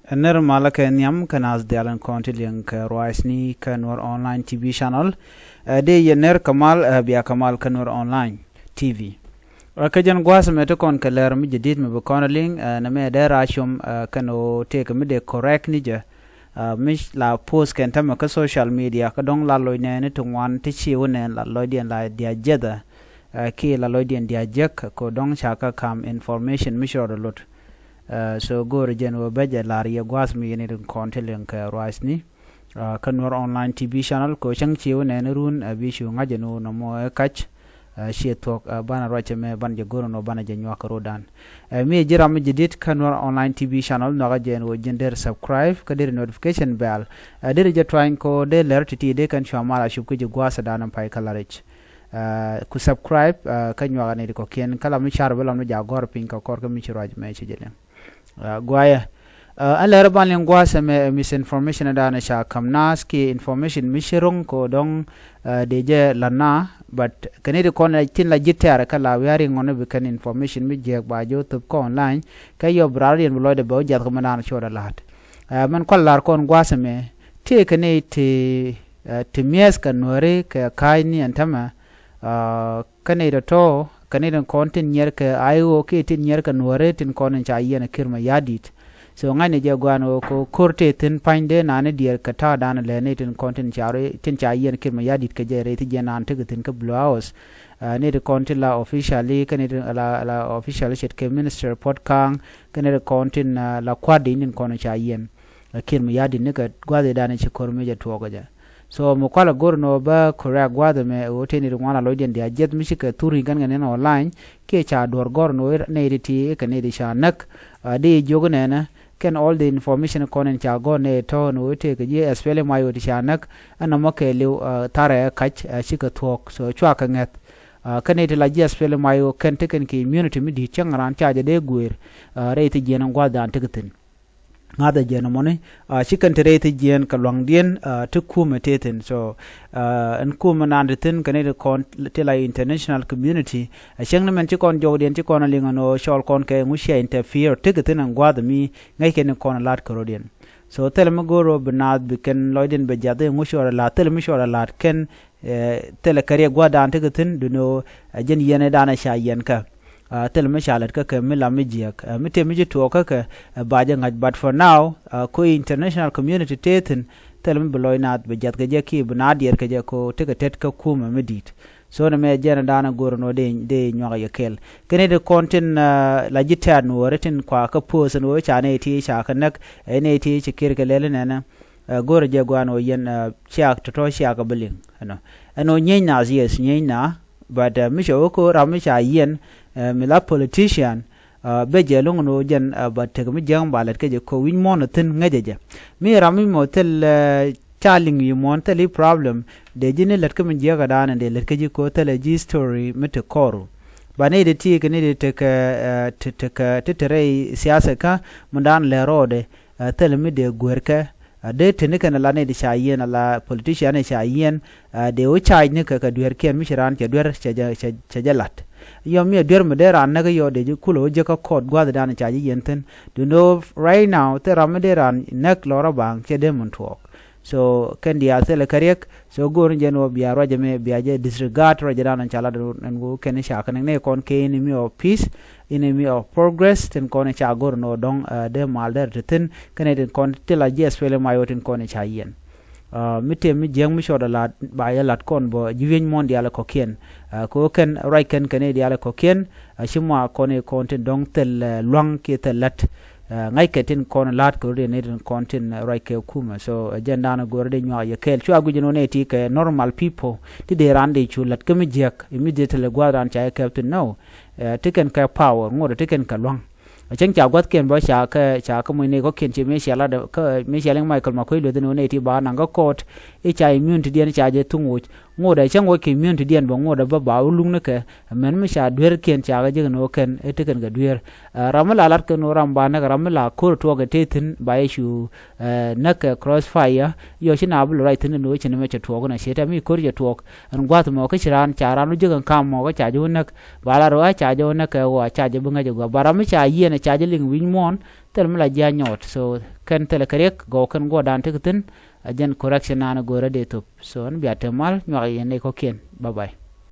Ner malaka nyam kanas dialan kontilin ka roisni ka Nuer online TV channel de yener kamal biya kamal ka Nuer online TV kajan gwas me to kon kaler mi jadid me bekonaling na me da rashum kano take me de correct ni je mish la post kan ta ka social media ka dong la loy ne to wan ti chi wona la loy den la dia jeda ki la loy den dia jek ko dong chaka kam information mi shoro lot so go region wo beje lariya gwas mi yene den konteleng ka roisni ka Nuer online TV channel ko chang chiwo ne run bi shu ngajeno no mo kach she talk bana roche me banje goro no bana je nywaka rodan mi jira mi jidit ka Nuer online TV channel no gajen wo jender subscribe ka der notification bell der je trying ko de lertiti de kan shamala shu ku je gwasa danan pai kalarich ku subscribe ka nywaka ne ko ken kala mi char belam no jagor pin ka kor ka mi chiraj me chijelen gwaya ala ban len gwasa me misinformation da na sha kamnas ki information mishirung ko dong deje lana but kanede kon tin la jitter kala wearing ngone be kan information mi je ba jo to ko online kay yo brarian lo de bo jat ko manana shoda lat man kollar kon gwasa me te kane te mies kan nore ka kai ni antama kanede to kanede kon tin yer ka IO ke tin yer ka nore tin kon cha yena kirma yadit so ngane je gwano ko korte tin pande nane dier kata dan lene tin content chare tin cha yen kirma yadit ke je reti je nan tin ka blouse ne de content la officially kane la officially shet ke minister podkang kane de content la kwadi nin kono cha yen kirma yadit ne ka gwade dan che korme je toga ja so mo kala gorno ba kora gwade me wote ni ngwana loiden dia jet mi ka turi gan ngane online ke cha dor gorno ne reti kane de sha nak de jogne na ken all the information konen cha go ne to no te ke je SPLM IO ti chanak anamo ke lew tare kach shika thok so chwa ka nget kane te la je SPLM IO ken te ken ki immunity mi di changran cha je de guer re ti je nan gwa dan te tin ngada je no mone shikan te re ti je ka long dien te kuma te tin so en kuma nan tin kane de kon te la international community shang na men ti kon jo den ti kon linga no shol kon ke ngushe interfere te tin an gwa da mi ngai ken kon lat korodien so tel ma goro benad biken loiden be jade ngushora la tel mi shora lat ken tel kare gwa dan te tin du no jen yene dana sha yen ka tel me shalat ka me la me jiak me te me to ka ba je ngaj but for now ko international community teten tel me beloy nat be jat ga je ki benad yer ka je ko te ka tet ka kuma me dit so na me jena dana goro no de nyoga yekel kene de content la jitar no retin kwa ka posen wo cha ne ti cha ka nak ne ti chi kir ke lele na goro je gwano yen chak to cha ka bilin ano nyen na yes nyen na but mi sho ko ram cha yen mi la politician be je long no jen but te mi jang balat ke je ko win mon tin ngaje mi ram mi motel charling you montali problem de jine let kam je ga dan de let ke ji ko tele ji story mit koru bane de ti ke ne de te tere siyasa ka mundan le rode tele mi de gwerka de tene kana la ne de shayen la politician ne shayen de o chai ne ka duer ken mi shiran ke duer chajalat yo mi duer me de ran na ga yo de kulo je ka kod gwa da na chaji yenten do know right now te ram de ran nak lora bang che de mun tuɔɔk so ken dia tele kariek so gor jeno biya roje me biya je disregard roje dan chala den go ken sha kan ne kon ke enemy of peace enemy of progress ten kon cha gor no dong de malder ten ken den kon tela je SPLM IO ten kon cha yen mite mi jeng mi shoda lat ba ya lat kon bo jiwen mondial ko ken ko ken right ken dia ko ken shimwa kon ten dong tel luang ke tel lat ngai ketin kon lat ko de ne content right ke kuma so agenda na gore de nya yekel chu agu jeno ne ti ke normal people ti de rande chu lat kemi jek immediately gwaran cha captain no tiken ka power ngore tiken ka long chang cha gwat ken bo cha ka mo ne ko ken che me shala de ka me shala mai kal ma ko le de ne ti ba na ga court e cha immune ti de cha je tungu ngoda chang wo community dian ba ngoda ba lung ne ke men mi sha dwer ken cha ga je no ken eteken ga dwer ramala lat ke no ramba na ramala ko to ga tetin ba issue na ke crossfire yo shina bul right ne no chine me cha to na sheta mi ko je to an gwat mo ke chiran cha ran je gan kam mo ga cha ju nak bala ro cha jo na ke wa cha je bunga je go barami cha yiɛn cha je ling win mon tel mala ja nyot so ken tel karek go ken go dan tekin ajen correction na go rede to so an biya temal nyo yiɛn ne ko ken bye bye